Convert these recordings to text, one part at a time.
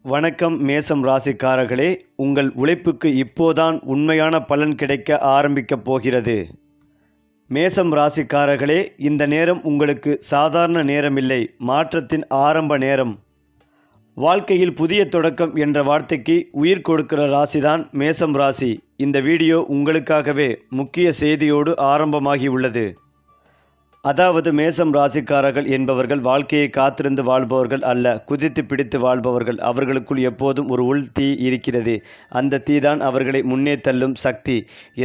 வணக்கம் மேசம் ராசிக்காரர்களே, உங்கள் உழைப்புக்கு இப்போதான் உண்மையான பலன் கிடைக்க ஆரம்பிக்கப் போகிறது. மேசம் ராசிக்காரர்களே, இந்த நேரம் உங்களுக்கு சாதாரண நேரமில்லை, மாற்றத்தின் ஆரம்ப நேரம். வாழ்க்கையில் புதிய தொடக்கம் என்ற வார்த்தைக்கு உயிர் கொடுக்கிற ராசிதான் மேசம் ராசி. இந்த வீடியோ உங்களுக்காகவே முக்கிய செய்தியோடு ஆரம்பமாகி உள்ளது. அதாவது மேசம் ராசிக்காரர்கள் என்பவர்கள் வாழ்க்கையை காத்திருந்து வாழ்பவர்கள் அல்ல, குதித்து பிடித்து வாழ்பவர்கள். அவர்களுக்குள் எப்போதும் ஒரு உள் தீ இருக்கிறது. அந்த தீ தான் அவர்களை முன்னே தள்ளும் சக்தி.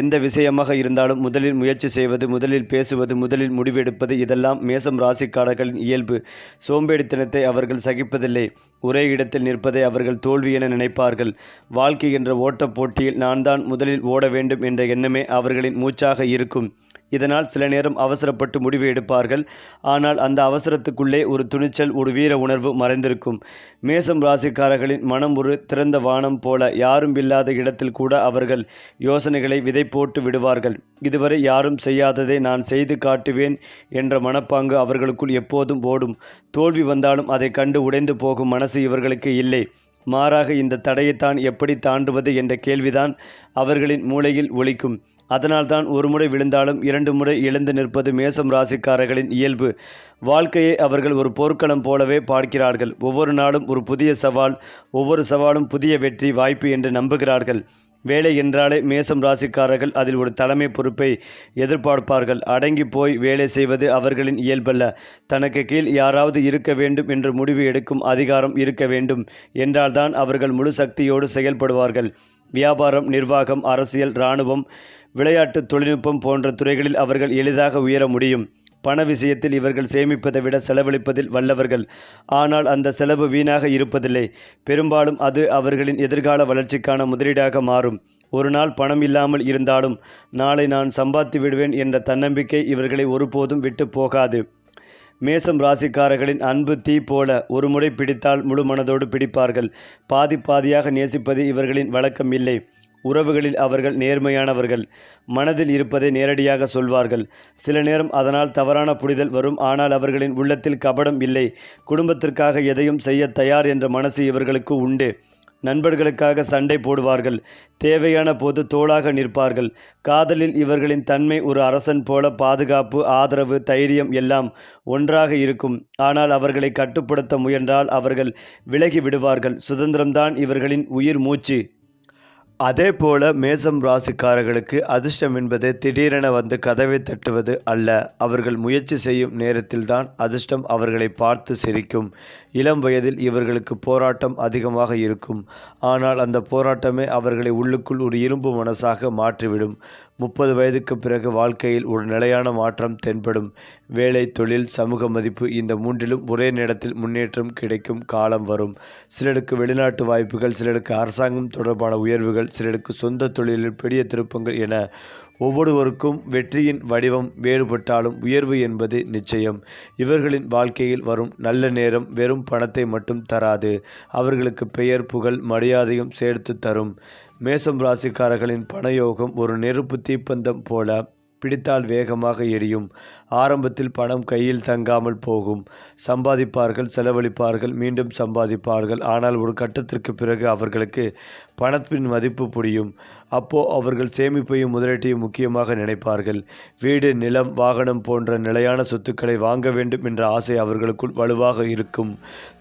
எந்த விஷயமாக இருந்தாலும் முதலில் முயற்சி செய்வது, முதலில் பேசுவது, முதலில் முடிவெடுப்பது, இதெல்லாம் மேசம் ராசிக்காரர்களின் இயல்பு. சோம்பேறித்தனத்தை அவர்கள் சகிப்பதில்லை. ஒரே இடத்தில் நிற்பதை அவர்கள் தோல்வி என நினைப்பார்கள். வாழ்க்கை என்ற ஓட்டப் போட்டியில் நான் தான் முதலில் ஓட வேண்டும் என்ற எண்ணமே அவர்களின் மூச்சாக இருக்கும். இதனால் சில நேரம் அவசரப்பட்டு முடிவு எடுப்பார்கள். ஆனால் அந்த அவசரத்துக்குள்ளே ஒரு துணிச்சல், ஒரு வீர உணர்வு மறைந்திருக்கும். மேசம் ராசிக்காரர்களின் மனம் ஒரு திறந்த வானம் போல. யாரும் இல்லாத இடத்தில் கூட அவர்கள் யோசனைகளை விதை போட்டு விடுவார்கள். இதுவரை யாரும் செய்யாததை நான் செய்து காட்டுவேன் என்ற மனப்பாங்கு அவர்களுக்குள் எப்போதும் ஓடும். தோல்வி வந்தாலும் அதை கண்டு உடைந்து போகும் மனசு இவர்களுக்கு இல்லை. மாறாக இந்த தடையைத்தான் எப்படி தாண்டுவது என்ற கேள்விதான் அவர்களின் மூளையில் ஒலிக்கும். அதனால்தான் ஒரு முறை விழுந்தாலும் 2 முறை எழுந்து நிற்பது மேசம் ராசிக்காரர்களின் இயல்பு. வாழ்க்கையை அவர்கள் ஒரு போர்க்களம் போலவே பார்க்கிறார்கள். ஒவ்வொரு நாளும் ஒரு புதிய சவால், ஒவ்வொரு சவாலும் புதிய வெற்றி வாய்ப்பு என்று நம்புகிறார்கள். வேலை என்றாலே மேசம் ராசிக்காரர்கள் அதில் ஒரு தலைமை பொறுப்பை எதிர்பார்ப்பார்கள். அடங்கி போய் வேலை செய்வது அவர்களின் இயல்பல்ல. தனக்கு கீழ் யாராவது இருக்க வேண்டும் என்று முடிவு எடுக்கும் அதிகாரம் இருக்க வேண்டும் என்றால்தான் அவர்கள் முழு சக்தியோடு செயல்படுவார்கள். வியாபாரம், நிர்வாகம், அரசியல், இராணுவம், விளையாட்டு, தொழில்நுட்பம் போன்ற துறைகளில் அவர்கள் எளிதாக உயர முடியும். பண விஷயத்தில் இவர்கள் சேமிப்பதை விட செலவழிப்பதில் வல்லவர்கள். ஆனால் அந்த செலவு வீணாக இருப்பதில்லை. பெரும்பாலும் அது அவர்களின் எதிர்கால வளர்ச்சிக்கான முதலீடாக மாறும். ஒரு நாள் பணம் இல்லாமல் இருந்தாலும் நாளை நான் சம்பாதித்து விடுவேன் என்ற தன்னம்பிக்கை இவர்களை ஒருபோதும் விட்டு போகாது. மேசம் ராசிக்காரர்களின் அன்பு தீ போல. ஒரு முறை பிடித்தால் முழு மனதோடு பிடிப்பார்கள். பாதி பாதியாக நேசிப்பது இவர்களின் வழக்கம் இல்லை. உறவுகளில் அவர்கள் நேர்மையானவர்கள். மனதில் இருப்பதை நேரடியாக சொல்வார்கள். சில நேரம் அதனால் தவறான புரிதல் வரும். ஆனால் அவர்களின் உள்ளத்தில் கபடம் இல்லை. குடும்பத்திற்காக எதையும் செய்ய தயார் என்ற மனசு இவர்களுக்கு உண்டு. நண்பர்களுக்காக சண்டை போடுவார்கள். தேவையான போது தோளாக நிற்பார்கள். காதலில் இவர்களின் தன்மை ஒரு அரசன் போல. பாதுகாப்பு, ஆதரவு, தைரியம் எல்லாம் ஒன்றாக இருக்கும். ஆனால் அவர்களை கட்டுப்படுத்த முயன்றால் அவர்கள் விலகி விடுவார்கள். சுதந்திரம்தான் இவர்களின் உயிர் மூச்சு. அதே போல மேசம் ராசிக்காரர்களுக்கு அதிர்ஷ்டம் என்பது திடீரென வந்து கதவை தட்டுவது அல்ல. அவர்கள் முயற்சி செய்யும் நேரத்தில்தான் அதிர்ஷ்டம் அவர்களை பார்த்து சிரிக்கும். இளம் வயதில் இவர்களுக்கு போராட்டம் அதிகமாக இருக்கும். ஆனால் அந்த போராட்டமே அவர்களை உள்ளுக்குள் ஒரு இரும்பு மனசாக மாற்றிவிடும். 30 வயதுக்கு பிறகு வாழ்க்கையில் ஒரு நிலையான மாற்றம் தென்படும். வேலை, தொழில், சமூக மதிப்பு, இந்த மூன்றிலும் ஒரே நேரத்தில் முன்னேற்றம் கிடைக்கும் காலம் வரும். சிலருக்கு வெளிநாட்டு வாய்ப்புகள், சிலருக்கு அரசாங்கம் தொடர்பான உயர்வுகள், சிலருக்கு சொந்த தொழிலில் பெரிய திருப்பங்கள் என ஒவ்வொருவருக்கும் வெற்றியின் வடிவம் வேறுபட்டாலும் உயர்வு என்பது நிச்சயம். இவர்களின் வாழ்க்கையில் வரும் நல்ல நேரம் வெறும் பணத்தை மட்டும் தராது. அவர்களுக்கு பெயர், புகழ், மரியாதையும் சேர்த்து தரும். மேசம் ராசிக்காரர்களின் பணயோகம் ஒரு நெருப்பு தீப்பந்தம் போல. பிடித்தால் வேகமாக எரியும். ஆரம்பத்தில் பணம் கையில் தங்காமல் போகும். சம்பாதிப்பார்கள், செலவழிப்பார்கள், மீண்டும் சம்பாதிப்பார்கள். ஆனால் ஒரு கட்டத்திற்கு பிறகு அவர்களுக்கு பணத்தின் மதிப்பு புரியும். அப்போ அவர்கள் சேமிப்பையும் முதலீட்டையும் முக்கியமாக நினைப்பார்கள். வீடு, நிலம், வாகனம் போன்ற நிலையான சொத்துக்களை வாங்க வேண்டும் என்ற ஆசை அவர்களுக்குள் வலுவாக இருக்கும்.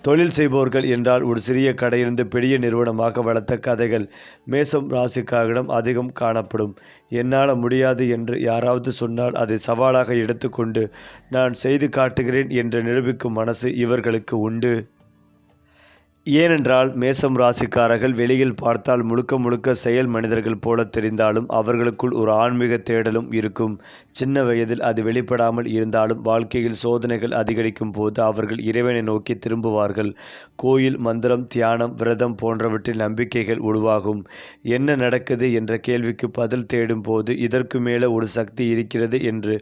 தொழில் செய்பவர்கள் என்றால் ஒரு சிறிய கடையிலிருந்து பெரிய நிறுவனமாக வளர்த்த கதைகள் மேசம் ராசிக்காரர்களிடம் அதிகம் காணப்படும். என்னால் முடியாது என்று யாராவது சொன்னால் அதை சவாலாக எடுத்துக்கொண்டு நான் செய்து காட்டுகிறேன் என்று நிரூபிக்கும் மனசு இவர்களுக்கு உண்டு. ஏனென்றால் மேசம் ராசிக்காரர்கள் வெளியில் பார்த்தால் முழுக்க முழுக்க செயல் மனிதர்கள் போல தெரிந்தாலும் அவர்களுக்குள் ஒரு ஆன்மீக தேடலும் இருக்கும். சின்ன வயதில் அது வெளிப்படாமல் இருந்தாலும் வாழ்க்கையில் சோதனைகள் அதிகரிக்கும் போது அவர்கள் இறைவனை நோக்கி திரும்புவார்கள். கோயில், மந்திரம், தியானம், விரதம் போன்றவற்றில் நம்பிக்கைகள் உருவாகும். என்ன நடக்குது என்ற கேள்விக்கு பதில் தேடும் போது இதற்கு மேலே ஒரு சக்தி இருக்கிறது என்று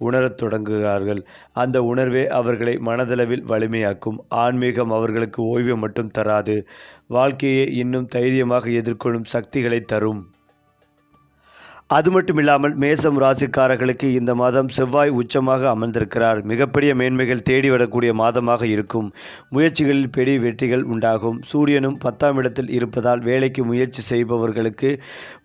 உணரத் தொடங்குகிறார்கள். அந்த உணர்வே அவர்களை மனதளவில் வலிமையாக்கும். ஆன்மீகம் அவர்களுக்கு ஓய்வு மட்டும் தராது, வாழ்க்கையை இன்னும் தைரியமாக எதிர்கொள்ளும் சக்திகளை தரும். அது மட்டும் இல்லாமல் மேசம் ராசிக்காரர்களுக்கு இந்த மாதம் செவ்வாய் உச்சமாக அமர்ந்திருக்கிறார். மிகப்பெரிய மேன்மைகள் தேடி வரக்கூடிய மாதமாக இருக்கும். முயற்சிகளில் பெரிய வெற்றிகள் உண்டாகும். சூரியனும் 10ஆம் இடத்தில் இருப்பதால் வேலைக்கு முயற்சி செய்பவர்களுக்கு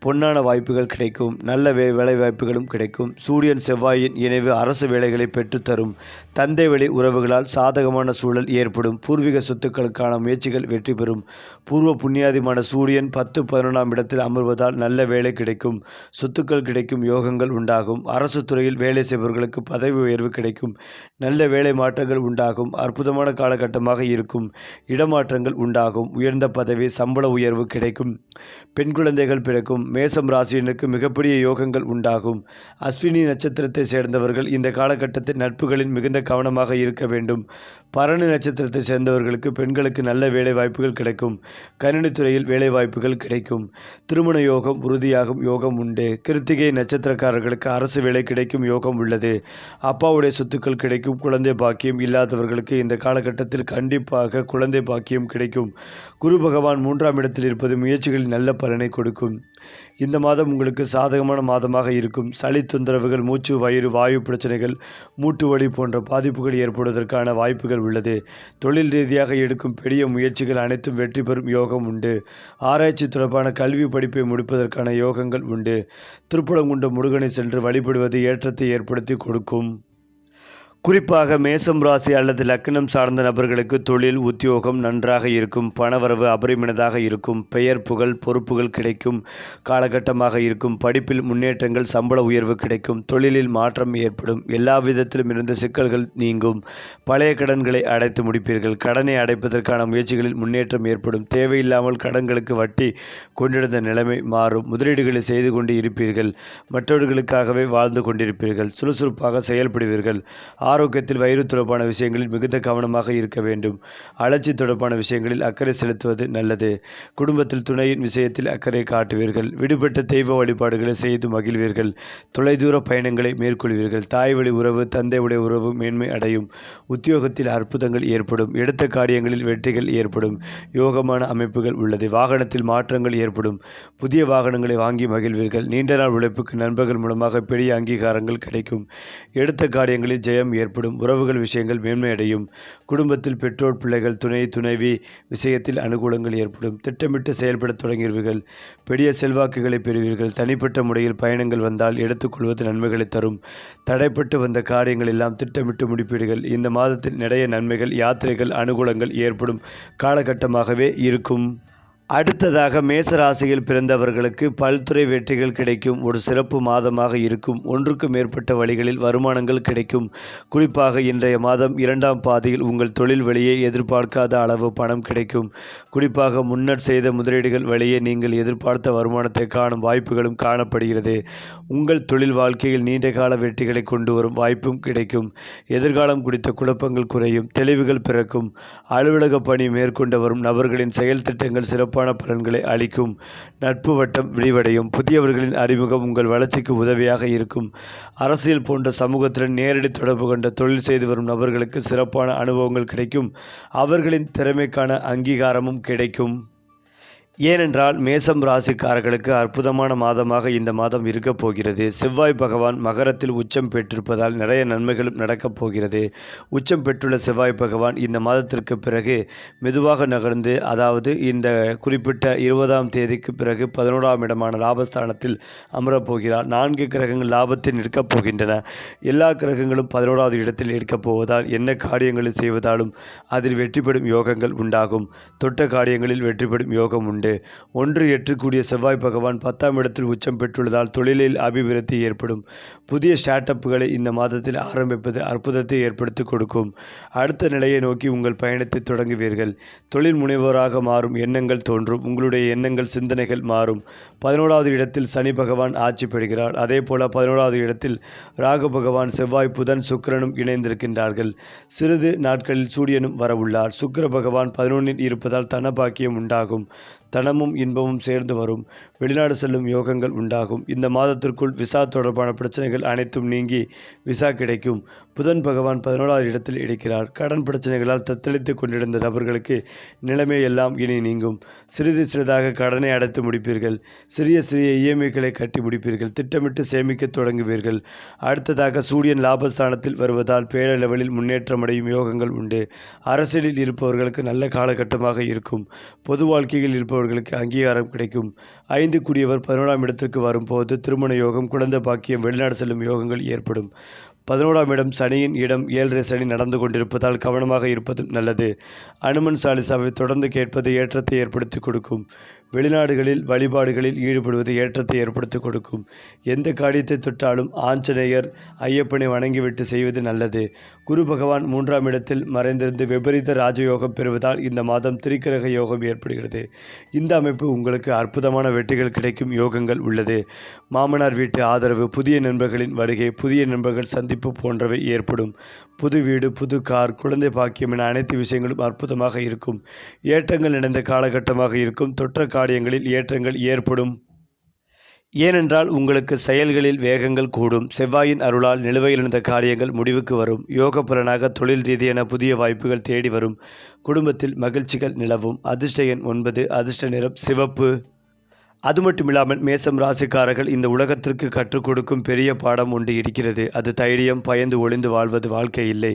பொன்னான வாய்ப்புகள் கிடைக்கும். நல்ல வேலை வாய்ப்புகளும் கிடைக்கும். சூரியன் செவ்வாயின் இணைவு அரசு வேலைகளை பெற்றுத்தரும். தந்தை வழி உறவுகளால் சாதகமான சூழல் ஏற்படும். பூர்வீக சொத்துக்களுக்கான முயற்சிகள் வெற்றி பெறும். பூர்வ புண்ணியாதிமான சூரியன் 10, 11ஆம் இடத்தில் அமர்வதால் நல்ல வேலை கிடைக்கும். சொத்துக்கள் கிடைக்கும் யோகங்கள் உண்டாகும். அரசு துறையில் வேலை செய்பவர்களுக்கு பதவி உயர்வு கிடைக்கும். நல்ல வேலை மாற்றங்கள் உண்டாகும். அற்புதமான காலகட்டமாக இருக்கும். இடமாற்றங்கள் உண்டாகும். உயர்ந்த பதவி சம்பள உயர்வு கிடைக்கும். பெண் குழந்தைகள் பிறக்கும். மேசம் ராசியினருக்கு மிகப்பெரிய யோகங்கள் உண்டாகும். அஸ்வினி நட்சத்திரத்தை சேர்ந்தவர்கள் இந்த காலகட்டத்தில் நட்புகளில் மிகுந்த கவனமாக இருக்க வேண்டும். பரணி நட்சத்திரத்தை சேர்ந்தவர்களுக்கு பெண்களுக்கு நல்ல வேலை வாய்ப்புகள் கிடைக்கும். கணினித்துறையில் வேலை வாய்ப்புகள் கிடைக்கும். திருமண யோகம் உறுதியாகும் யோகம் உண்டு. கிருத்திகை நட்சத்திரக்காரர்களுக்கு அரசு வேலை கிடைக்கும் யோகம் உள்ளது. அப்பாவுடைய சொத்துக்கள் கிடைக்கும். குழந்தை பாக்கியம் இல்லாதவர்களுக்கு இந்த காலகட்டத்தில் கண்டிப்பாக குழந்தை பாக்கியம் கிடைக்கும். குரு பகவான் 3ஆம் இடத்தில் இருப்பது முயற்சிகளில் நல்ல பலனை கொடுக்கும். இந்த மாதம் உங்களுக்கு சாதகமான மாதமாக இருக்கும். சளி தொந்தரவுகள், மூச்சு, வயிறு, வாயு பிரச்சனைகள், மூட்டு வலி போன்ற பாதிப்புகள் ஏற்படுவதற்கான வாய்ப்புகள் உள்ளது. தொழில் ரீதியாக எடுக்கும் பெரிய முயற்சிகள் அனைத்தும் வெற்றி பெறும் யோகம் உண்டு. ஆராய்ச்சி தொடர்பான கல்வி படிப்பை முடிப்பதற்கான யோகங்கள் உண்டு. திருப்புறங்குன்ற முருகனை சென்று வழிபடுவது ஏற்றத்தை ஏற்படுத்தி கொடுக்கும். குறிப்பாக மேசம் ராசி அல்லது லக்னம் சார்ந்த நபர்களுக்கு தொழில் உத்தியோகம் நன்றாக இருக்கும். பணவரவு அபரிமிதமாக இருக்கும். பெயர் புகழ் பொறுப்புகள் கிடைக்கும் காலகட்டமாக இருக்கும். படிப்பில் முன்னேற்றங்கள், சம்பள உயர்வு கிடைக்கும். தொழிலில் மாற்றம் ஏற்படும். எல்லா விதத்திலும் இருந்த சிக்கல்கள் நீங்கும். பழைய கடன்களை அடைத்து முடிப்பீர்கள். கடனை அடைப்பதற்கான முயற்சிகளில் முன்னேற்றம் ஏற்படும். தேவையில்லாமல் கடன்களுக்கு வட்டி கொண்டிருந்த நிலைமை மாறும். முதலீடுகளை செய்து கொண்டு இருப்பீர்கள். மற்றவர்களுக்காகவே வாழ்ந்து கொண்டிருப்பீர்கள். சுறுசுறுப்பாக செயல்படுவீர்கள். ஆரோக்கியத்தில் வயிறு தொடர்பான விஷயங்களில் மிகுந்த கவனமாக இருக்க வேண்டும். அலர்ச்சி தொடர்பான விஷயங்களில் அக்கறை செலுத்துவது நல்லது. குடும்பத்தில் துணையின் விஷயத்தில் அக்கறை காட்டுவீர்கள். விடுபட்ட தெய்வ வழிபாடுகளை செய்து மகிழ்வீர்கள். தொலைதூர பயணங்களை மேற்கொள்வீர்கள். தாய் வழி உறவு, தந்தை உடைய உறவு மேன்மை அடையும். உத்தியோகத்தில் அற்புதங்கள் ஏற்படும். எடுத்த காரியங்களில் வெற்றிகள் ஏற்படும். யோகமான அமைப்புகள் உள்ளது. வாகனத்தில் மாற்றங்கள் ஏற்படும். புதிய வாகனங்களை வாங்கி மகிழ்வீர்கள். நீண்ட நாள் உழைப்புக்கு நண்பர்கள் மூலமாக பெரிய அங்கீகாரங்கள் கிடைக்கும். எடுத்த காரியங்களில் ஜெயம் ஏற்படும். உறவுகள் விஷயங்கள் மேன்மையடையும். குடும்பத்தில் பெற்றோர், பிள்ளைகள், துணைவி விஷயத்தில் அனுகூலங்கள் ஏற்படும். திட்டமிட்டு செயல்பட தொடங்குவீர்கள். பெரிய செல்வாக்குகளை பெறுவீர்கள். தனிப்பட்ட முறையில் பயணங்கள் வந்தால் எடுத்துக்கொள்வது நன்மைகளை தரும். தடைப்பட்டு வந்த காரியங்கள் எல்லாம் திட்டமிட்டு முடிப்பீர்கள். இந்த மாதத்தில் நிறைய நன்மைகள், யாத்திரைகள், அனுகூலங்கள் ஏற்படும் காலகட்டமாகவே இருக்கும். அடுத்ததாக மேச ராசியில் பிறந்தவர்களுக்கு பல்துறை வெற்றிகள் கிடைக்கும். ஒரு சிறப்பு மாதமாக இருக்கும். ஒன்றுக்கு மேற்பட்ட வழிகளில் வருமானங்கள் கிடைக்கும். குறிப்பாக இன்றைய மாதம் 2ஆம் பாதியில் உங்கள் தொழில் வழியே எதிர்பார்க்காத அளவு பணம் கிடைக்கும். குறிப்பாக முன்னர் செய்த முதலீடுகள் வழியே நீங்கள் எதிர்பார்த்த வருமானத்தை காணும் வாய்ப்புகளும் காணப்படுகிறது. உங்கள் தொழில் வாழ்க்கையில் நீண்டகால வெற்றிகளை கொண்டு வரும் வாய்ப்பும் கிடைக்கும். எதிர்காலம் குறித்த குழப்பங்கள் குறையும். தெளிவுகள் பிறக்கும். அலுவலக பணி மேற்கொண்டு வரும் நபர்களின் செயல் திட்டங்கள் சிறப்பு பலன்களை அளிக்கும். நட்பு வட்டம் விரிவடையும். புதியவர்களின் அறிமுகம் உங்கள் வளர்ச்சிக்கு உதவியாக இருக்கும். அரசியல் போன்ற சமூகத்துடன் நேரடி தொடர்பு கொண்ட தொழில் செய்து வரும் நபர்களுக்கு சிறப்பான அனுபவங்கள் கிடைக்கும். அவர்களின் திறமைக்கான அங்கீகாரமும் கிடைக்கும். ஏனென்றால் மேசம் ராசிக்காரர்களுக்கு அற்புதமான மாதமாக இந்த மாதம் இருக்கப் போகிறது. செவ்வாய் பகவான் மகரத்தில் உச்சம் பெற்றிருப்பதால் நிறைய நன்மைகளும் நடக்கப் போகிறது. உச்சம் பெற்றுள்ள செவ்வாய் பகவான் இந்த மாதத்திற்கு பிறகு மெதுவாக நகர்ந்து, அதாவது இந்த குறிப்பிட்ட 20ஆம் தேதிக்கு பிறகு 11ஆம் இடமான லாபஸ்தானத்தில் அமரப்போகிறார். 4 கிரகங்கள் லாபத்தில் நிற்கப் போகின்றன. எல்லா கிரகங்களும் 11ஆவது இடத்தில் இருக்கப் போவதால் என்ன காரியங்களை செய்வதாலும் அதில் வெற்றி பெறும் யோகங்கள் உண்டாகும். தொட்ட காரியங்களில் வெற்றி பெறும் யோகம் உண்டு. 1 கூடிய செவ்வாய் பகவான் 10ஆம் இடத்தில் உச்சம் பெற்றுள்ளதால் தொழிலில் அபிவிருத்தி ஏற்படும். புதிய ஸ்டார்ட் அப்புகளை இந்த மாதத்தில் ஆரம்பிப்பது அற்புதத்தை ஏற்படுத்தி கொடுக்கும். அடுத்த நிலையை நோக்கி உங்கள் பயணத்தை தொடங்குவீர்கள். தொழில் முனைவோராக மாறும் எண்ணங்கள் தோன்றும். உங்களுடைய எண்ணங்கள், சிந்தனைகள் மாறும். 11ஆவது இடத்தில் சனி பகவான் ஆட்சி பெறுகிறார். அதே போல 11ஆவது இடத்தில் ராகு பகவான், செவ்வாய், புதன், சுக்கிரனும் இணைந்திருக்கின்றார்கள். சிறிது நாட்களில் சூரியனும் வரவுள்ளார். சுக்கிர பகவான் 11இல் இருப்பதால் தனபாக்கியம் உண்டாகும். தனமும் இன்பமும் சேர்ந்து வரும். வெளிநாடு செல்லும் யோகங்கள் உண்டாகும். இந்த மாதத்திற்குள் விசா தொடர்பான பிரச்சனைகள் அனைத்தும் நீங்கி விசா கிடைக்கும். புதன் பகவான் 11வது இடத்தில் இருக்கிறார். கடன் பிரச்சனைகளால் தத்தளித்து கொண்டிருந்த நபர்களுக்கு நிலைமை எல்லாம் இனி நீங்கும். சிறிது சிறிதாக கடனை அடைத்து முடிப்பீர்கள். சிறிய சிறிய இஎம்ஐகளை கட்டி முடிப்பீர்கள். திட்டமிட்டு சேமிக்க தொடங்குவீர்கள். அடுத்ததாக சூரியன் லாபஸ்தானத்தில் வருவதால் பேரளவில் முன்னேற்றமடையும் யோகங்கள் உண்டு. அரசியலில் இருப்பவர்களுக்கு நல்ல காலகட்டமாக இருக்கும். பொது வாழ்க்கையில் இருப்பவர்களுக்கு அங்கீகாரம் கிடைக்கும். 5 கூடியவர் 11ஆம் இடத்திற்கு வரும்போது திருமண யோகம், குழந்தை பாக்கியம், வெளிநாடு செல்லும் யோகங்கள் ஏற்படும். 11ஆம் இடம் சனியின் இடம். 7.5 சனி நடந்து கொண்டிருப்பதால் கவனமாக இருப்பது நல்லது. அனுமன் சாலிசாவை தொடர்ந்து கேட்பது ஏற்றத்தை ஏற்படுத்தி கொடுக்கும். வெளிநாடுகளில் வழிபாடுகளில் ஈடுபடுவது ஏற்றத்தை ஏற்படுத்தி கொடுக்கும். எந்த காரியத்தை தொட்டாலும் ஆஞ்சநேயர் ஐயப்பனை வணங்கிவிட்டு செய்வது நல்லது. குரு பகவான் 3ஆம் இடத்தில் மறைந்திருந்து விபரீத ராஜயோகம் பெறுவதால் இந்த மாதம் திரிக்கிரக யோகம் ஏற்படுகிறது. இந்த அமைப்பு உங்களுக்கு அற்புதமான வெற்றிகள் கிடைக்கும் யோகங்கள் உள்ளது. மாமனார் வீட்டு ஆதரவு, புதிய நண்பர்களின் வருகை, புதிய நண்பர்கள் சந்திப்பு போன்றவை ஏற்படும். புது வீடு, புது கார், குழந்தை பாக்கியம் என அனைத்து விஷயங்களும் அற்புதமாக இருக்கும். ஏற்றங்கள் நிறைந்த காலகட்டமாக இருக்கும். தொற்ற காரியங்களில் ஏற்றங்கள் ஏற்படும். ஏனென்றால் உங்களுக்கு செயல்களில் வேகங்கள் கூடும். செவ்வாயின் அருளால் நிலுவையில் இருந்த காரியங்கள் முடிவுக்கு வரும். யோக பலனாக தொழில் ரீதியான புதிய வாய்ப்புகள் தேடி வரும். குடும்பத்தில் மகிழ்ச்சிகள் நிலவும். அதிர்ஷ்ட எண் 9. அதிர்ஷ்ட நிறம் சிவப்பு. அது மட்டுமில்லாமல் மேசம் ராசிக்காரர்கள் இந்த உலகத்திற்கு கற்றுக் கொடுக்கும் பெரிய பாடம் ஒன்று இருக்கிறது. அது தைரியம். பயந்து ஒளிந்து வாழ்வது வாழ்க்கை இல்லை,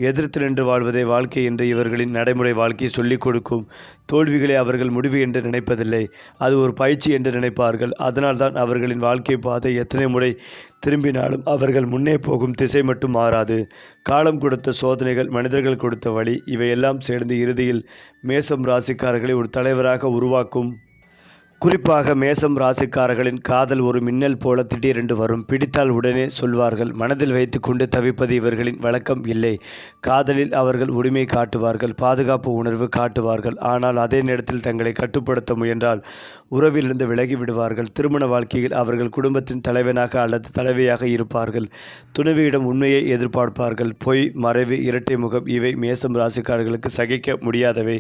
எதிர்த்து நின்று வாழ்வதே வாழ்க்கை என்று இவர்களின் நடைமுறை வாழ்க்கை சொல்லிக் கொடுக்கும். தோல்விகளை அவர்கள் முடிவு என்று நினைப்பதில்லை, அது ஒரு பயிற்சி என்று நினைப்பார்கள். அதனால்தான் அவர்களின் வாழ்க்கை பாதை எத்தனை முறை திரும்பினாலும் அவர்கள் முன்னே போகும் திசை மட்டும் மாறாது. காலம் கொடுத்த சோதனைகள், மனிதர்கள் கொடுத்த வழி, இவையெல்லாம் சேர்ந்து இறுதியில் மேசம் ராசிக்காரர்களை ஒரு தலைவராக உருவாக்கும். குறிப்பாக மேசம் ராசிக்காரர்களின் காதல் ஒரு மின்னல் போல திடீரென்று வரும். பிடித்தால் உடனே சொல்வார்கள். மனதில் வைத்து கொண்டு தவிப்பது இவர்களின் வழக்கம் இல்லை. காதலில் அவர்கள் உரிமை காட்டுவார்கள், பாதுகாப்பு உணர்வு காட்டுவார்கள். ஆனால் அதே நேரத்தில் தங்களை கட்டுப்படுத்த முயன்றால் உறவிலிருந்து விலகி விடுவார்கள். திருமண வாழ்க்கையில் அவர்கள் குடும்பத்தின் தலைவனாக அல்லது தலைவியாக இருப்பார்கள். துணைவியிடம் உண்மையை எதிர்பார்ப்பார்கள். பொய், மறைவு, இரட்டை முகம் இவை மேசம் ராசிக்காரர்களுக்கு சகிக்க முடியாதவை.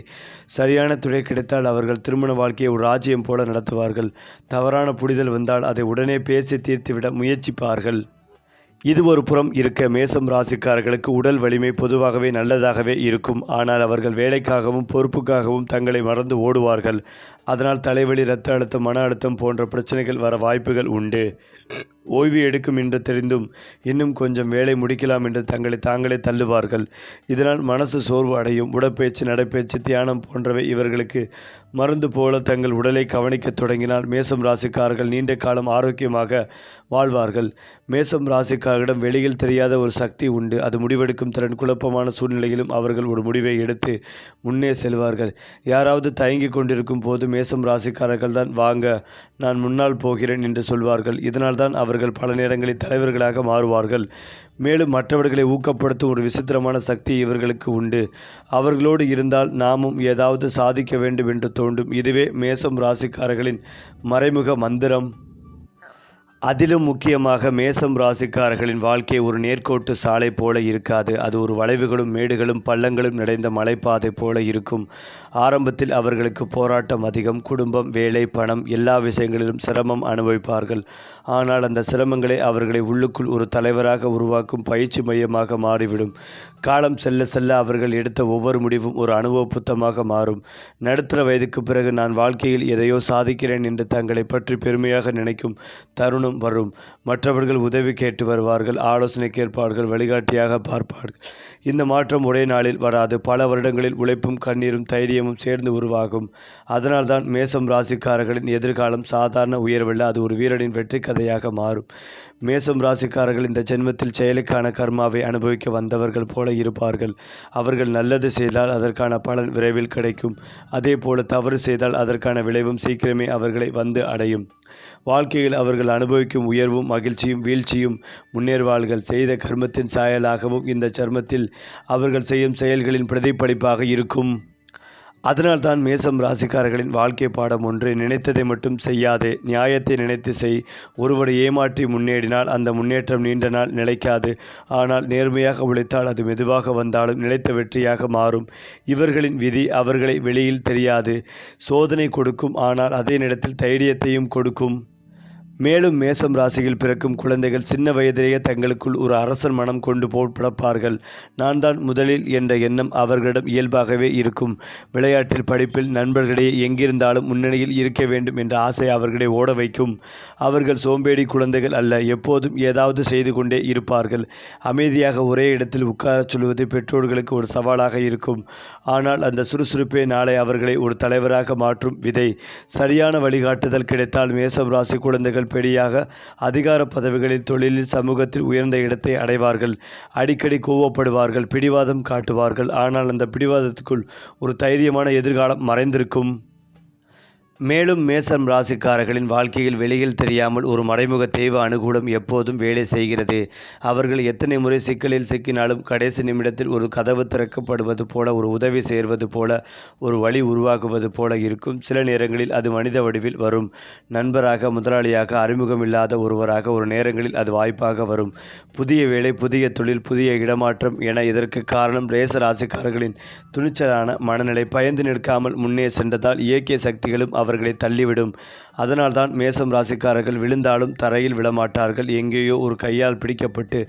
சரியான துணை கிடைத்தால் அவர்கள் திருமண வாழ்க்கையை ஒரு ராஜ்யம் போல நடத்துவார்கள். தவறான புரிதல் வந்தால் அதை உடனே பேசி தீர்த்துவிட முயற்சிப்பார்கள். இது ஒரு புறம் இருக்க, மேசம் ராசிக்காரர்களுக்கு உடல் வலிமை பொதுவாகவே நல்லதாகவே இருக்கும். ஆனால் அவர்கள் வேலைக்காகவும் பொறுப்புக்காகவும் தங்களை மறந்து ஓடுவார்கள். அதனால் தலைவலி, இரத்த அழுத்தம், மன அழுத்தம் போன்ற பிரச்சனைகள் வர வாய்ப்புகள் உண்டு. ஓய்வு எடுக்கும் என்று தெரிந்தும் இன்னும் கொஞ்சம் வேலை முடிக்கலாம் என்று தங்களை தாங்களே தள்ளுவார்கள். இதனால் மனசு சோர்வு அடையும். உடற்பயிற்சி, நடைப்பயிற்சி, தியானம் போன்றவை இவர்களுக்கு மருந்து போல தங்கள் உடலை கவனிக்க தொடங்கினால் மேசம் ராசிக்காரர்கள் நீண்ட காலம் ஆரோக்கியமாக வாழ்வார்கள். மேசம் ராசிக்காரர்களிடம் வெளியில் தெரியாத ஒரு சக்தி உண்டு. அது முடிவெடுக்கும் திறன். குழப்பமான சூழ்நிலையிலும் அவர்கள் ஒரு முடிவை எடுத்து முன்னே செல்வார்கள். யாராவது தயங்கி கொண்டிருக்கும் போது மேசம் ராசிக்காரர்கள் தான் வாங்க, நான் முன்னால் போகிறேன் என்று சொல்வார்கள். இதனால் தான் அவர்கள் பல நேரங்களில் தலைவர்களாக மாறுவார்கள். மேலும் மற்றவர்களை ஊக்கப்படுத்தும் ஒரு விசித்திரமான சக்தி இவர்களுக்கு உண்டு. அவர்களோடு இருந்தால் நாமும் ஏதாவது சாதிக்க வேண்டும் என்று தோன்றும். இதுவே மேசம் ராசிக்காரர்களின் மறைமுக மந்திரம். அதிலும் முக்கியமாக மேசம் ராசிக்காரர்களின் வாழ்க்கை ஒரு நேர்கோட்டு சாலை போல இருக்காது. அது ஒரு வளைவுகளும் மேடுகளும் பள்ளங்களும் நிறைந்த மலைப்பாதை போல இருக்கும். ஆரம்பத்தில் அவர்களுக்கு போராட்டம் அதிகம். குடும்பம், வேலை, பணம் எல்லா விஷயங்களிலும் சிரமம் அனுபவிப்பார்கள். ஆனால் அந்த சிரமங்களை அவர்களை உள்ளுக்குள் ஒரு தலைவராக உருவாக்கும் பயிற்சி மையமாக மாறிவிடும். காலம் செல்ல செல்ல அவர்கள் எடுத்த ஒவ்வொரு முடிவும் ஒரு அனுபவ புத்தமாக மாறும். நடுத்தர வயதுக்கு பிறகு நான் வாழ்க்கையில் எதையோ சாதிக்கிறேன் என்று தங்களை பற்றி பெருமையாக நினைக்கும் தருணம் வரும். மற்றவர்கள் உதவி கேட்டு வருவார்கள், ஆலோசனை கேட்பார்கள், வழிகாட்டியாக பார்ப்பார்கள். இந்த மாற்றம் ஒரே நாளில் வராது. பல வருடங்களில் உழைப்பும் கண்ணீரும் தைரியமும் சேர்ந்து உருவாகும். அதனால்தான் மேசம் ராசிக்காரர்களின் எதிர்காலம் சாதாரண உயர்வல்ல, அது ஒரு வீரனின் வெற்றி கதையாக மாறும். மேசம் ராசிக்காரர்கள் இந்த ஜென்மத்தில் செயலுக்கான கர்மாவை அனுபவிக்க வந்தவர்கள் போல இருப்பார்கள். அவர்கள் நல்லது செய்தால் அதற்கான பலன் விரைவில் கிடைக்கும். அதே போல தவறு செய்தால் அதற்கான விளைவும் சீக்கிரமே அவர்களை வந்து அடையும். வாழ்க்கையில் அவர்கள் அனுபவிக்கும் உயர்வும் மகிழ்ச்சியும் வீழ்ச்சியும் முன்னேறுவார்கள். செய்த கர்மத்தின் சாயலாகவும் இந்த சர்மத்தில் அவர்கள் செய்யும் செயல்களின் பிரதிபலிப்பாக இருக்கும். அதனால்தான் மேசம் ராசிக்காரர்களின் வாழ்க்கை பாடம் ஒன்று: நினைத்ததை மட்டும் செய்யாதே, நியாயத்தை நினைத்து செய். ஒருவரை ஏமாற்றி முன்னேறினால் அந்த முன்னேற்றம் நீண்ட நாள் நிலைக்காது. ஆனால் நேர்மையாக உழைத்தால் அது மெதுவாக வந்தாலும் நிலைத்த வெற்றியாக மாறும். இவர்களின் விதி அவர்களை வெளியில் தெரியாது. சோதனை கொடுக்கும், ஆனால் அதே நேரத்தில் தைரியத்தையும் கொடுக்கும். மேலும் மேசம் ராசியில் பிறக்கும் குழந்தைகள் சின்ன வயதிலேயே தங்களுக்குள் ஒரு அரசன் மனம் கொண்டு போல் பிறப்பார்கள். நான் தான் முதலில் என்ற எண்ணம் அவர்களிடம் இயல்பாகவே இருக்கும். விளையாட்டில், படிப்பில், நண்பர்களிடையே எங்கிருந்தாலும் முன்னணியில் இருக்க வேண்டும் என்ற ஆசை அவர்களை ஓட வைக்கும். அவர்கள் சோம்பேறி குழந்தைகள் அல்ல, எப்போதும் ஏதாவது செய்து கொண்டே இருப்பார்கள். அமைதியாக ஒரே இடத்தில் உட்காரச் சொல்வது பெற்றோர்களுக்கு ஒரு சவாலாக இருக்கும். ஆனால் அந்த சுறுசுறுப்பே நாளை அவர்களை ஒரு தலைவராக மாற்றும் விதை. சரியான வழிகாட்டுதல் கிடைத்தால் மேசம் ராசி குழந்தைகள் படியாக அதிகார பதவிகளில், தொழிலில், சமூகத்தில் உயர்ந்த இடத்தை அடைவார்கள். அடிக்கடி கோவப்படுவார்கள், பிடிவாதம் காட்டுவார்கள். ஆனால் அந்த பிடிவாதத்துக்குள் ஒரு தைரியமான எதிர்காலம் மறைந்திருக்கும். மேலும் மேசம் ராசிக்காரர்களின் வாழ்க்கையில் வெளியில் தெரியாமல் ஒரு மறைமுக தெய்வ அனுகூலம் எப்போதும் வேலை செய்கிறது. அவர்கள் எத்தனை முறை சிக்கலில் சிக்கினாலும் கடைசி நிமிடத்தில் ஒரு கதவு திறக்கப்படுவது போல, ஒரு உதவி சேர்வது போல, ஒரு வழி உருவாகுவது போல இருக்கும். சில நேரங்களில் அது மனித வடிவில் வரும். நண்பராக, முதலாளியாக, அறிமுகமில்லாத ஒருவராக. ஒரு நேரங்களில் அது வாய்ப்பாக வரும். புதிய வேலை, புதிய தொழில், புதிய இடமாற்றம் என. இதற்கு காரணம் மேச ராசிக்காரர்களின் துணிச்சலான மனநிலை. பயந்து நிற்காமல் முன்னே சென்றதால் இயற்கை சக்திகளும் அவர்களை தள்ளிவிடும். அதனால்தான் மேசம் ராசிக்காரர்கள் விழுந்தாலும் தரையில் விழமாட்டார்கள், எங்கேயோ ஒரு கையால் பிடிக்கப்பட்டு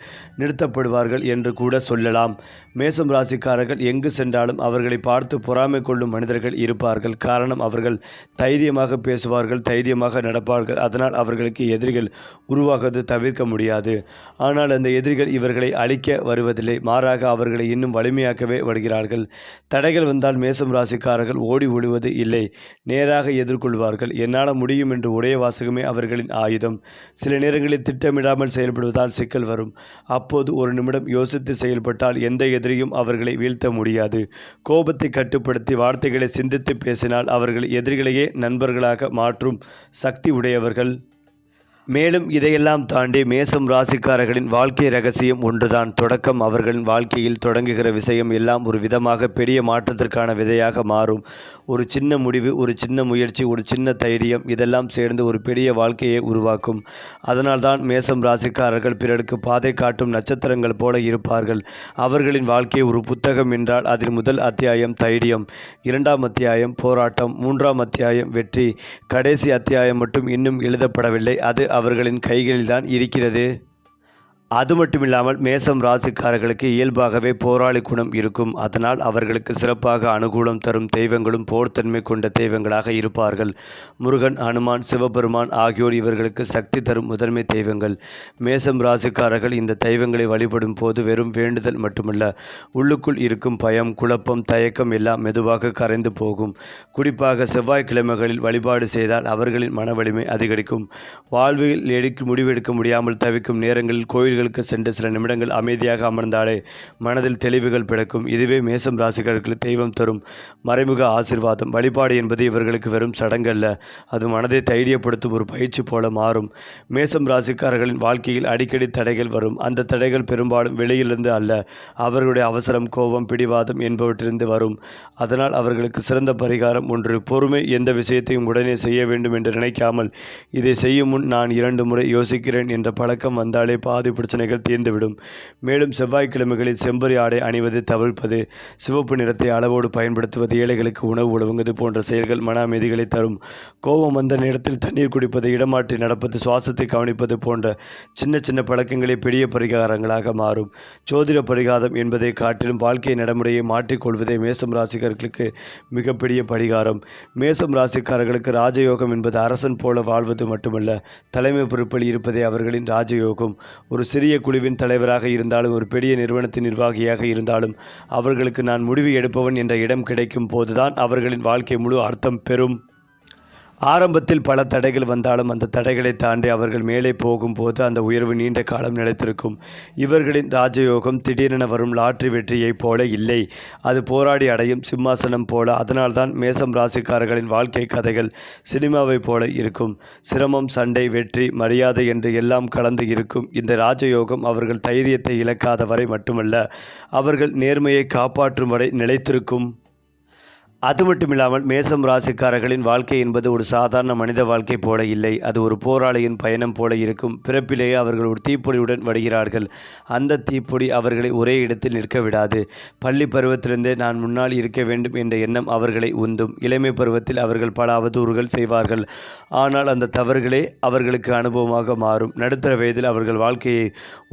நிறுத்தப்படுவார்கள் என்று கூட சொல்லலாம். மேசம் ராசிக்காரர்கள் எங்கு சென்றாலும் அவர்களை பார்த்து பொறாமை கொள்ளும் மனிதர்கள் இருப்பார்கள். காரணம், அவர்கள் தைரியமாக பேசுவார்கள், தைரியமாக நடப்பார்கள். அதனால் அவர்களுக்கு எதிரிகள் உருவாகுவது தவிர்க்க முடியாது. ஆனால் அந்த எதிரிகள் இவர்களை அழிக்க வருவதில்லை, மாறாக அவர்களை இன்னும் வலிமையாக்கவே வருகிறார்கள். தடைகள் வந்தால் மேசம் ராசிக்காரர்கள் ஓடி ஒளிவது இல்லை, நேராக எதிர்கொள்வார்கள். என்னால் முடியும் என்று ஒரே வாசகமே அவர்களின் ஆயுதம். சில நேரங்களில் திட்டமிடாமல் செயல்படுவதால் சிக்கல் வரும். அப்போது ஒரு நிமிடம் யோசித்து செயல்பட்டால் எந்த எதிரியும் அவர்களை வீழ்த்த முடியாது. கோபத்தை கட்டுப்படுத்தி வார்த்தைகளை சிந்தித்து பேசினால் அவர்கள் எதிரிகளையே நண்பர்களாக மாற்றும் சக்தி உடையவர்கள். மேலும் இதையெல்லாம் தாண்டி மேசம் ராசிக்காரர்களின் வாழ்க்கை ரகசியம் ஒன்றுதான். தொடக்கம். அவர்களின் வாழ்க்கையில் தொடங்குகிற விஷயம் எல்லாம் ஒரு விதமாக பெரிய மாற்றத்திற்கான விதையாக மாறும். ஒரு சின்ன முடிவு, ஒரு சின்ன முயற்சி, ஒரு சின்ன தைரியம், இதெல்லாம் சேர்ந்து ஒரு பெரிய வாழ்க்கையை உருவாக்கும். அதனால்தான் மேசம் ராசிக்காரர்கள் பிறருக்கு பாதை காட்டும் நட்சத்திரங்கள் போல இருப்பார்கள். அவர்களின் வாழ்க்கை ஒரு புத்தகம் என்றால் அதில் முதல் அத்தியாயம் தைரியம், இரண்டாம் அத்தியாயம் போராட்டம், மூன்றாம் அத்தியாயம் வெற்றி, கடைசி அத்தியாயம் மட்டும் இன்னும் எழுதப்படவில்லை. அது அவர்களின் கைகளில்தான் இருக்கிறது. அது மட்டுமில்லாமல் மேசம் ராசிக்காரர்களுக்கு இயல்பாகவே போராளி குணம் இருக்கும். அதனால் அவர்களுக்கு சிறப்பாக அனுகூலம் தரும் தெய்வங்களும் போர்த்தன்மை கொண்ட தெய்வங்களாக இருப்பார்கள். முருகன், ஹனுமான், சிவபெருமான் ஆகியோர் இவர்களுக்கு சக்தி தரும் முதன்மை தெய்வங்கள். மேசம் ராசிக்காரர்கள் இந்த தெய்வங்களை வழிபடும் போது வெறும் வேண்டுதல் மட்டுமல்ல, உள்ளுக்குள் இருக்கும் பயம், குழப்பம், தயக்கம் எல்லாம் மெதுவாக கரைந்து போகும். குறிப்பாக செவ்வாய்க்கிழமைகளில் வழிபாடு செய்தால் அவர்களின் மன வலிமை அதிகரிக்கும். வாழ்வில் முடிவெடுக்க முடியாமல் தவிக்கும் நேரங்களில் கோயில் சென்று சில நிமிடங்கள் அமைதியாக அமர்ந்தாலே மனதில் தெளிவுகள் பிறக்கும். இதுவே மேசம் ராசிக்காரர்களுக்கு தெய்வம் தரும் மறைமுக ஆசீர்வாதம். வழிபாடு என்பது இவர்களுக்கு வெறும் சடங்கல்ல, அது மனதை தைரியப்படுத்தும் ஒரு பயிற்சி போல மாறும். மேசம் ராசிக்காரர்களின் வாழ்க்கையில் அடிக்கடி தடைகள் வரும். அந்த தடைகள் பெரும்பாலும் வெளியிலிருந்து அல்ல, அவர்களுடைய அவசரம், கோபம், பிடிவாதம் என்பவற்றிலிருந்து வரும். அதனால் அவர்களுக்கு சிறந்த பரிகாரம் ஒன்று: பொறுமை. எந்த விஷயத்தையும் உடனே செய்ய வேண்டும் என்று நினைக்காமல் இதை செய்யும் முன் நான் 2 முறை யோசிக்கிறேன் என்ற பழக்கம் வந்தாலே பாதி பிரச்சனைகள் தீர்ந்துவிடும். மேலும் செவ்வாய்க்கிழமைகளில் செம்பரி ஆடை அணிவது தவிர்ப்பது, சிவப்பு நிறத்தை அளவோடு பயன்படுத்துவது, ஏழைகளுக்கு உணவு வழங்குவது போன்ற செயல்கள் மன அமைதிகளை தரும். கோபம் வந்த நேரத்தில் தண்ணீர் குடிப்பது, இடமாற்றி நடப்பது, சுவாசத்தை கவனிப்பது போன்ற சின்ன சின்ன பழக்கங்களே பெரிய பரிகாரங்களாக மாறும். ஜோதிட பரிகாரம் என்பதை காட்டிலும் வாழ்க்கை நடைமுறையை மாற்றிக்கொள்வதே மேசம் ராசிக்காரர்களுக்கு மிகப்பெரிய பரிகாரம். மேசம் ராசிக்காரர்களுக்கு ராஜயோகம் என்பது அரசன் போல வாழ்வது மட்டுமல்ல, தலைமை பொறுப்பில் இருப்பதே அவர்களின் ராஜயோகம். ஒரு சிறிய குழுவின் தலைவராக இருந்தாலும், ஒரு பெரிய நிறுவனத்தின் நிர்வாகியாக இருந்தாலும், அவர்களுக்கு நான் முடிவு எடுப்பவன் என்ற இடம் கிடைக்கும் போதுதான் அவர்களின் வாழ்க்கை முழு அர்த்தம் பெறும். ஆரம்பத்தில் பல தடைகள் வந்தாலும் அந்த தடைகளை தாண்டி அவர்கள் மேலே போகும்போது அந்த உயர்வு நீண்ட காலம் நிலைத்திருக்கும். இவர்களின் ராஜயோகம் திடீரென வரும் லாட்டரி வெற்றியைப் போல இல்லை, அது போராடி அடையும் சிம்மாசனம் போல. அதனால்தான் மேசம் ராசிக்காரர்களின் வாழ்க்கை கதைகள் சினிமாவை போல இருக்கும். சிரமம், சண்டை, வெற்றி, மரியாதை என்று எல்லாம் கலந்து இருக்கும். இந்த ராஜயோகம் அவர்கள் தைரியத்தை இழக்காத வரை மட்டுமல்ல, அவர்கள் நேர்மையை காப்பாற்றும் வரை நிலைத்திருக்கும். அது மட்டும் இல்லாமல் மேசம் ராசிக்காரர்களின் வாழ்க்கை என்பது ஒரு சாதாரண மனித வாழ்க்கை போல இல்லை. அது ஒரு போராளியின் பயணம் போல இருக்கும். பிறப்பிலேயே அவர்கள் ஒரு தீப்பொறியுடன் வருகிறார்கள். அந்த தீப்பொறி அவர்களை ஒரே இடத்தில் நிற்க விடாது. பள்ளி பருவத்திலிருந்தே நான் முன்னால் இருக்க வேண்டும் என்ற எண்ணம் அவர்களை உந்தும். இளமை பருவத்தில் அவர்கள் பல அவதூறுகள் செய்வார்கள். ஆனால் அந்த தவறுகளே அவர்களுக்கு அனுபவமாக மாறும். நடுத்தர வயதில் அவர்கள் வாழ்க்கையை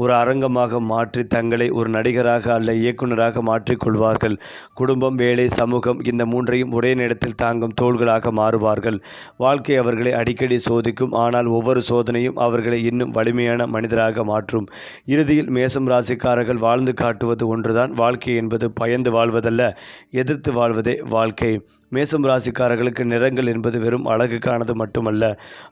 ஒரு அரங்கமாக மாற்றி தங்களை ஒரு நடிகராக அல்ல இயக்குநராக மாற்றிக்கொள்வார்கள். குடும்பம், வேலை, சமூகம் இந்த மூன்றையும் ஒரே நேரத்தில் தாங்கும் தோள்களாக மாறுவார்கள். வாழ்க்கை அவர்களை அடிக்கடி சோதிக்கும். ஆனால் ஒவ்வொரு சோதனையும் அவர்களை இன்னும் வலிமையான மனிதராக மாற்றும். இறுதியில் மேசம் ராசிக்காரர்கள் வாழ்ந்து காட்டுவது ஒன்றுதான். வாழ்க்கை என்பது பயந்து வாழ்வதல்ல, எதிர்த்து வாழ்வதே வாழ்க்கை. மேசம் ராசிக்காரர்களுக்கு நிறங்கள் என்பது வெறும் அழகுக்கானது மட்டுமல்ல,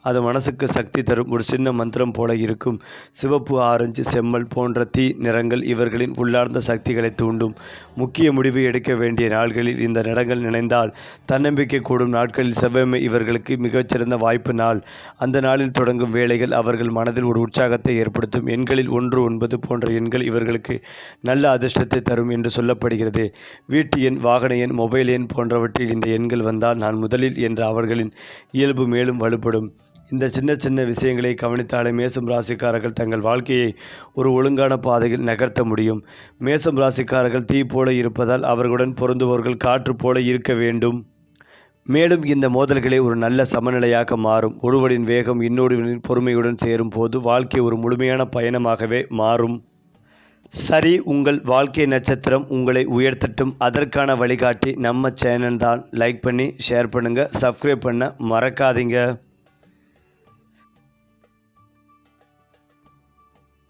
அது மனசுக்கு சக்தி தரும் ஒரு சின்ன மந்திரம் போல இருக்கும். சிவப்பு, ஆரஞ்சு, செம்மல் போன்ற தீ நிறங்கள் இவர்களின் உள்ளார்ந்த சக்திகளை தூண்டும். முக்கிய முடிவு எடுக்க வேண்டிய நாள்களில் இந்த நிறங்கள் நினைந்தால் தன்னம்பிக்கை கூடும். நாட்களில் செவ்வாய்மை இவர்களுக்கு மிகச்சிறந்த வாய்ப்பு நாள். அந்த நாளில் தொடங்கும் வேலைகள் அவர்கள் மனதில் ஒரு உற்சாகத்தை ஏற்படுத்தும். எண்களில் 1, 9 போன்ற எண்கள் இவர்களுக்கு நல்ல அதிர்ஷ்டத்தை தரும் என்று சொல்லப்படுகிறது. வீட்டு எண், வாகன எண், மொபைல் எண் போன்றவற்றில் இந்த எண்கள் வந்தால் நான் முதலில் என்ற அவர்களின் இயல்பு மேலும் வலுப்படும். இந்த சின்ன சின்ன விஷயங்களை கவனித்தாலே மேசம் ராசிக்காரர்கள் தங்கள் வாழ்க்கையை ஒரு ஒழுங்கான பாதையில் நகர்த்த முடியும். மேசம் ராசிக்காரர்கள் தீ போல இருப்பதால் அவர்களுடன் பொருந்துபவர்கள் காற்று போல இருக்க வேண்டும். மேலும் இந்த மோதல்களே ஒரு நல்ல சமநிலையாக மாறும். ஒருவரின் வேகம் இன்னொருவரின் பொறுமையுடன் சேரும் போது வாழ்க்கை ஒரு முழுமையான பயணமாகவே மாறும். சரி, உங்கள் வாழ்க்கை நட்சத்திரம் உங்களை உயர்த்தட்டும். அதற்கான வழிகாட்டி நம்ம சேனல் தான். லைக் பண்ணி ஷேர் பண்ணுங்கள், சப்ஸ்கிரைப் பண்ண மறக்காதீங்க.